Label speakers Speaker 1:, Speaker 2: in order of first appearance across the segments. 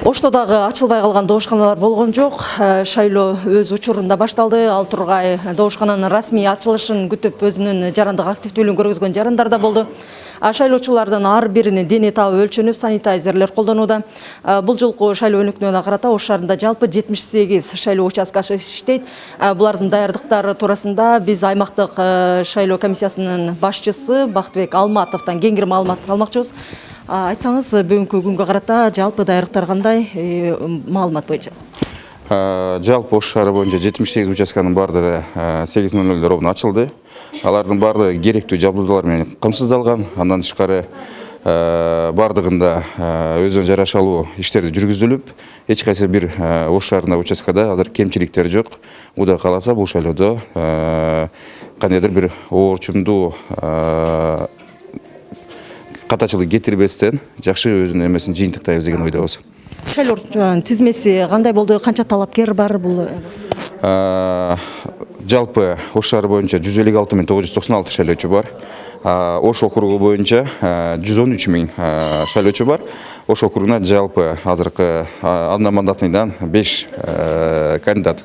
Speaker 1: Оштодагы ачылбай калган добушканалар болгон жок. Шайлоо өз учурунда башталды. Ал тургай добушкананын расмий ачылышын күтүп өзүнүн жарандык активдүүлүгүн көргөзгөн жарандар да болду. Шайлоочулардын ар биринин дене табы өлчөнүп, санитайзерлер колдонууда. Бул жолку шайлоо өнүктүүнүнө карата Ош шаарында жалпы 78 шайлоо участкасы иштейт. Булардын даярдыктары туурасында биз аймактык шайлоо комиссиясынын башчысы Бактыбек Алматовдон кеңири маалымат алмакчыбыз. Айтсаңыз, бүгүнкү күнгө карата жалпы даярдыктар кандай, маалымат боюнча?
Speaker 2: Жалпы Ош шаары боюнча 78 участканын баардыгы 8:00 ровно ачылды. Алардын баардыгы керектүү жабдуулар менен камсыздалган. Андан тышкары баардыгында өзүнө жарашалуу иштерди жүргүзүлүп, эч кайсы бир Ош шаарында участкада азыр кемчиликтер жок. Кудай кааласа бул шайлоодо кандайдыр бир оорчундуу катачылык кетирбестен жакшы өзүнүн эмесин жыйынтыктайбыз деген ойдобуз.
Speaker 1: Шайлоочулардын тизмеси кандай болду? Канча талапкер бар бул?
Speaker 2: Жалпы Ош шаары боюнча 156.996 шайлоочу бар. Ош округу боюнча 113.000 шайлоочу бар. Ош округуна жалпы азыркы одномандатныйдан 5 кандидат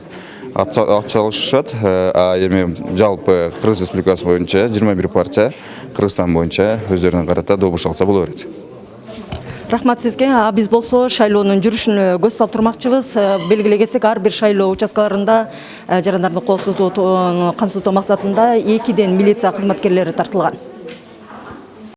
Speaker 2: атчалышат. Эми жалпы Кыргыз Республикасы боюнча 21 партия Кыргызстан боюнча өздөрүнүн карата добуш алса боло берет.
Speaker 1: Рахмат сизге. Биз болсо шайлоонун жүрүшүнө көз салып турмакчыбыз. Белгилей кетсек, ар бир шайлоо участкаларында жарандардын коопсуздугун камсыздоо максатында 2ден милиция кызматкерлери тартылган.